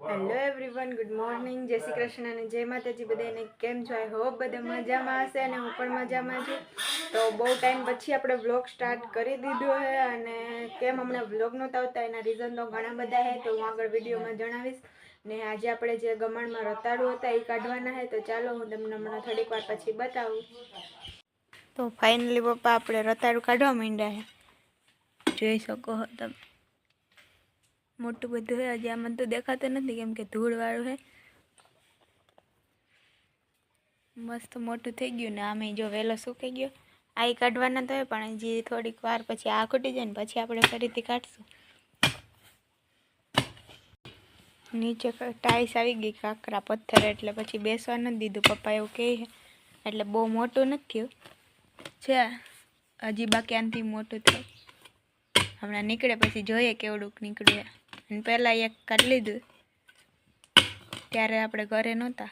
Hello everyone, good morning, જય શ્રી કૃષ્ણ અને જય માતાજી બધાને. કેમ છો? આઈ હોપ બધા મજામાં હશે અને હું પણ મજામાં છું. તો બહુ ટાઈમ પછી આપણે વ્લોગ સ્ટાર્ટ કરી દીધો છે અને કેમ હમણાં વ્લોગ નહોતા આવતા એના રીઝન તો ઘણા બધા છે, તો હું આગળ વિડીયોમાં જણાવીશ. ને આજે આપણે જે ગમણમાં રતાળું હતા એ કાઢવાના છે, તો ચાલો હું તમને હમણાં થોડીક વાર પછી બતાવું. તો ફાઇનલી પપ્પા આપણે રતાળું કાઢવા માંડ્યા છે, જોઈ શકો છો તમે. મોટું બધું છે, હજી આમાં તો દેખાતું નથી કેમ કે ધૂળવાળું છે. મસ્ત મોટું થઈ ગયું ને આમે જો વહેલો સુકાઈ ગયો. આ કાઢવાના તો હોય પણ હજી થોડીક વાર પછી આ ખૂટી જાય ને પછી આપણે ફરીથી કાઢશું. નીચે ટાઈસ આવી ગઈ કાકરા પથ્થર, એટલે પછી બેસવા નથી દીધું. પપ્પા એવું કહે છે એટલે બહુ મોટું નથી થયું છે, હજી બાકી આનાથી મોટું થાય. હમણાં નીકળે પછી જોઈએ કેવડુંક નીકળ્યું. અને પહેલાં એક કાઢી લીધું ત્યારે આપણે ઘરે નહોતા.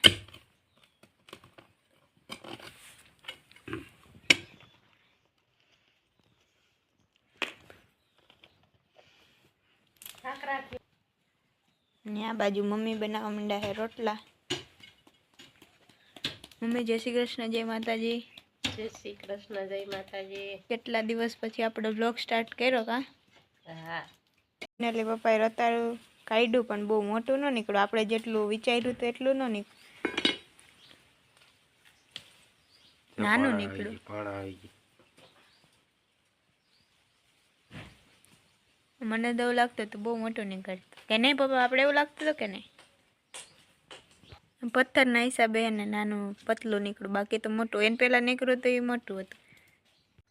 ને આ બાજુ મમ્મી બનાવવા માંડ્યા છે રોટલા. મમ્મી જય શ્રી કૃષ્ણ, જય માતાજી. જય શ્રી કૃષ્ણ, જય માતાજી. કેટલા દિવસ પછી આપણે બ્લોગ સ્ટાર્ટ કર્યો કા? હા. એટલે પપ્પાએ રતાળું કાઢ્યું પણ બહુ મોટું ન નીકળ્યું. આપણે જેટલું વિચાર્યું તો એટલું ન નીકળ્યું, નાનું નીકળ્યું. મને તો એવું લાગતું હતું બહુ મોટું નીકળતું કે નહીં પપ્પા? આપણે એવું લાગતું હતું કે નહીં? પથ્થરના હિસાબે એને નાનું પતલું નીકળ્યું, બાકી તો મોટું. એને પહેલાં નીકળ્યું તો એ મોટું હતું.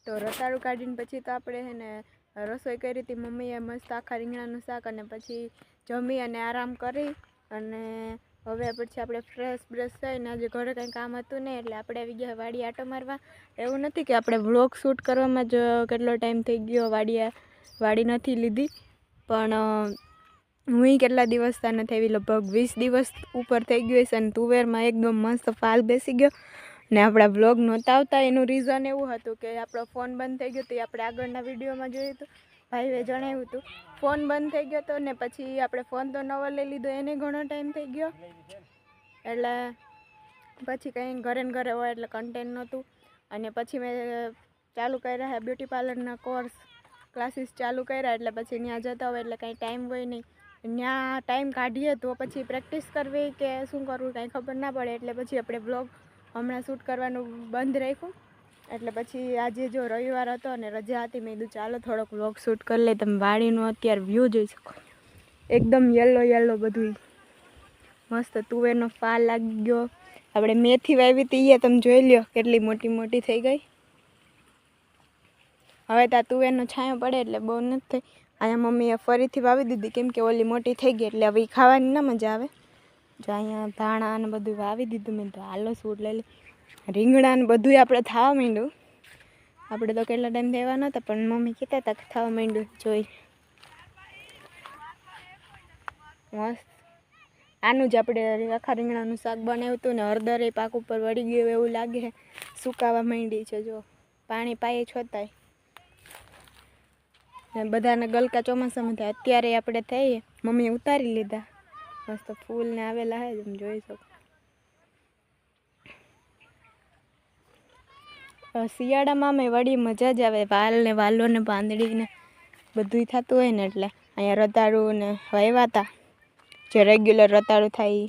તો રતાળું કાઢીને પછી તો આપણે એને રસોઈ કરી હતી મમ્મીએ, મસ્ત આખા રીંગણાનું શાક, અને પછી જમી અને આરામ કરી અને હવે પછી આપણે ફ્રેશ બ્રશ થઈને આજે ઘરે કંઈ કામ હતું નહીં એટલે આપણે આવી ગયા વાડી આટો મારવા. એવું નથી કે આપણે વ્લોગ શૂટ કરવામાં જ કેટલો ટાઈમ થઈ ગયો વાડી નથી લીધી, પણ હું કેટલા દિવસ ત્યાં નથી આવી, લગભગ 20 દિવસ ઉપર થઈ ગયું છે. અને તુવેરમાં એકદમ મસ્ત ફાલ બેસી ગયો ને આપણા બ્લોગ નહોતા આવતા. એનું રીઝન એવું હતું કે આપણો ફોન બંધ થઈ ગયો હતો. એ આપણે આગળના વિડીયોમાં જોયું હતું, ભાઈએ જણાવ્યું હતું. ફોન બંધ થઈ ગયો હતો ને પછી આપણે ફોન તો નવો લઈ લીધો, એને ઘણો ટાઈમ થઈ ગયો. એટલે પછી કંઈ ઘરે ને ઘરે હોય એટલે કન્ટેન્ટ નહોતું. અને પછી મેં ચાલુ કર્યા છે બ્યુટી પાર્લરના ક્લાસીસ ચાલુ કર્યા, એટલે પછી ત્યાં જતા હોય એટલે કાંઈ ટાઈમ હોય નહીં. ત્યાં ટાઈમ કાઢીએ તો પછી પ્રેક્ટિસ કરવી કે શું કરવું કાંઈ ખબર ના પડે, એટલે પછી આપણે બ્લોગ હમણાં શૂટ કરવાનું બંધ રાખ્યું. એટલે પછી આજે જો રવિવાર હતો અને રજા હતી, મેં કીધું ચાલો થોડોક બ્લોગ શૂટ કરી લે. તમે વાડીનો અત્યારે વ્યૂ જોઈ શકો, એકદમ યલો બધું મસ્ત. તુવેરનો ફાલ લાગી ગયો. આપણે મેથી વાવી હતી એ તમે જોઈ લ્યો કેટલી મોટી મોટી થઈ ગઈ. હવે ત્યાં તુવેરનો છાંયો પડે એટલે બહુ નથી થઈ. અહીંયા મમ્મીએ ફરીથી વાવી દીધી કેમ કે ઓલી મોટી થઈ ગઈ એટલે હવે એ ખાવાની ના મજા આવે. જો અહીંયા ધાણા ને બધું વાવી દીધું. મેં તો હાલો સૂટ લઈ લે. રીંગણા ને બધું આપણે થવા માંડ્યું. આપણે તો કેટલા ટાઈમ થવા નહોતા પણ મમ્મી કહેતા હતા કે થવા માંડ્યું. જોઈ મસ્ત. આનું જ આપણે આખા રીંગણાનું શાક બનાવ્યું હતું ને હળદર એ પાક ઉપર વળી ગયું એવું લાગે છે. સુકાવા માંડી છે, જો પાણી પાયે છોતાય. બધાને ગલકા ચોમાસામાં થાય, અત્યારે આપણે થઈએ. મમ્મીએ ઉતારી લીધા, મસ્ત ફૂલ ને આવેલા હે, તમે જોઈ શકો. શિયાળામાં અમે વળી મજા જ આવે, વાલ ને વાલો ને પાંદડી ને બધું થતું હોય ને. એટલે અહીંયા રતાળું ને વાવ્યા હતા, જે રેગ્યુલર રતાળું થાય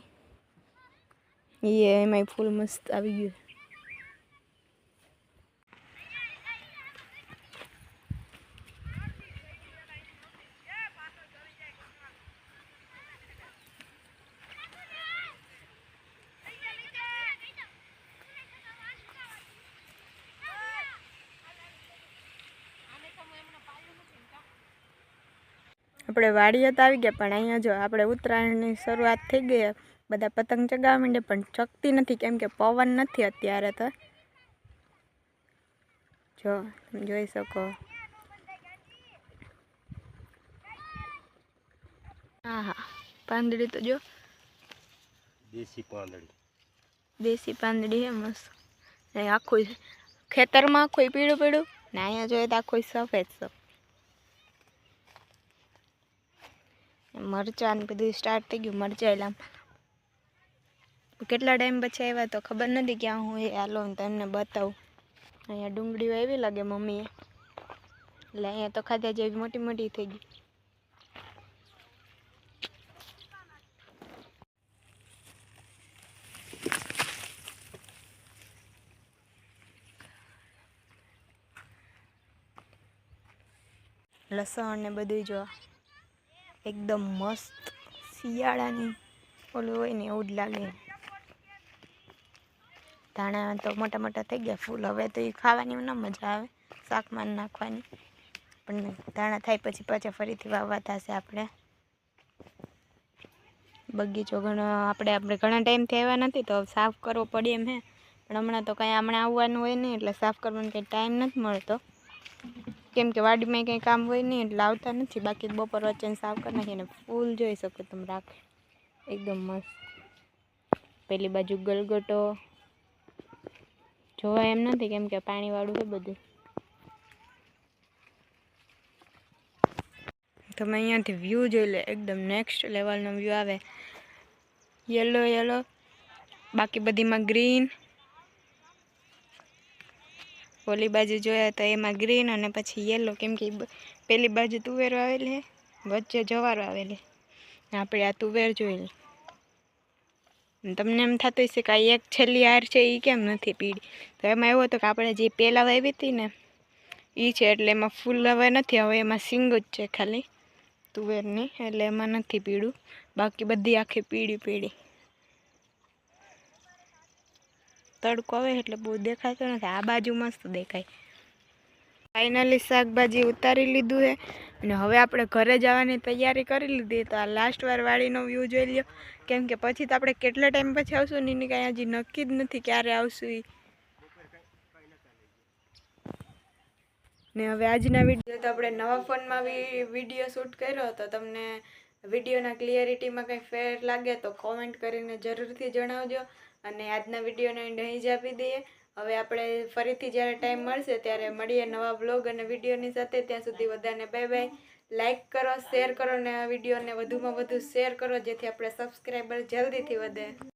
એ એમાંય ફૂલ મસ્ત આવી ગયું. આપણે વાડીએ તો આવી ગયા, પણ અહીંયા જો આપણે ઉત્તરાયણની શરૂઆત થઈ ગઈ. બધા પતંગ ચગાવવા માંડે પણ ચગતી નથી કેમ કે પવન નથી અત્યારે. તો જો તમે જોઈ શકો. હા હા, પાંદડી તો જો દેશી પાંદડી હે મસ્ત. આખું ખેતરમાં આખું પીળું પીળું ને અહીંયા જોઈએ તો આખું સફેદ સફેદ. મરચાં ને બધું સ્ટાર્ટ થઈ ગયું. મરચાં કેટલા ટાઈમ પછી આવ્યા તો ખબર નથી ક્યાં હું એ હાલો તમને બતાવું. અહીંયા ડુંગળીઓ એવી લાગે મમ્મીએ, એટલે અહીંયા તો ખાધા જેવી મોટી મોટી થઈ ગઈ. લસણ ને બધું જો એકદમ મસ્ત શિયાળાની ઓલું હોય ને એવું જ લાગે. ધાણા તો મોટા મોટા થઈ ગયા ફૂલ. હવે તો એ ખાવાની ન મજા આવે, શાકમાં નાખવાની. પણ ધાણા થાય પછી પાછા ફરીથી વાવવા થશે. આપણે બગીચો આપણે ઘણા ટાઈમથી આવ્યા નથી તો સાફ કરવો પડે એમ હે. પણ હમણાં તો કાંઈ આવવાનું હોય નહીં એટલે સાફ કરવાનો કંઈ ટાઈમ નથી મળતો. કેમ કે વાડીમાં કંઈ કામ હોય નહીં એટલે આવતા નથી. બાકી બપોર વચ્ચે સાફ કરી નાખીને ફૂલ જોઈ શકો તમે, રાખે એકદમ મસ્ત. પેલી બાજુ ગલગોટો જોવા એમ નથી કેમ કે પાણીવાળું છે બધું. તમે અહીંયાથી વ્યૂ જોઈ લે, એકદમ નેક્સ્ટ લેવલનો વ્યૂ આવે. યલો યલો, બાકી બધીમાં ગ્રીન. ઓલી બાજુ જોયા તો એમાં ગ્રીન અને પછી યલો, કેમ કે પેલી બાજુ તુવેર આવેલી છે, વચ્ચે જવારો આવેલી. આપણે આ તુવેર જોઈ લે. તમને એમ થતું હશે કે આ એક છેલ્લી હાર છે એ કેમ નથી પીળી? તો એમાં એવું હતું કે આપણે જે પહેલાં વાવી હતી ને એ છે, એટલે એમાં ફૂલ હવે નથી. હવે એમાં સિંગ જ છે ખાલી તુવેરની, એટલે એમાં નથી પીળું. બાકી બધી આખી પીળી પીળી. તડકો આવે એટલે બહુ દેખાતો નથી. આ બાજુ મસ્ત દેખાય. ફાઇનલી શાકભાજી ઉતારી લીધું છે અને હવે આપણે ઘરે જવાની તૈયારી કરી લીધી. તો આ લાસ્ટ વાર વાડીનો વ્યૂ જોઈ લ્યો, કેમ કે પછી તો આપણે કેટલા ટાઈમ પછી આવશું ને એની કાંઈ હજી નક્કી જ નથી ક્યારે આવશું એ. ને હવે આજના વિડીયો તો આપણે નવા ફોનમાં વિડીયો શૂટ કર્યો હતો. તમને વિડીયોના ક્લિયરિટીમાં કંઈ ફેર લાગે તો કોમેન્ટ કરીને જરૂરથી જણાવજો. અને આજના વિડીયોને અહીં જ આપી દઈએ. હવે આપણે ફરીથી જ્યારે ટાઈમ મળશે ત્યારે મળીએ નવા વ્લોગ અને વિડીયોની સાથે. ત્યાં સુધી બધાને બાય બાય. લાઇક કરો, શેર કરો ને આ વિડીયોને વધુમાં વધુ શેર કરો જેથી આપણે સબસ્ક્રાઈબર જલ્દીથી વધે.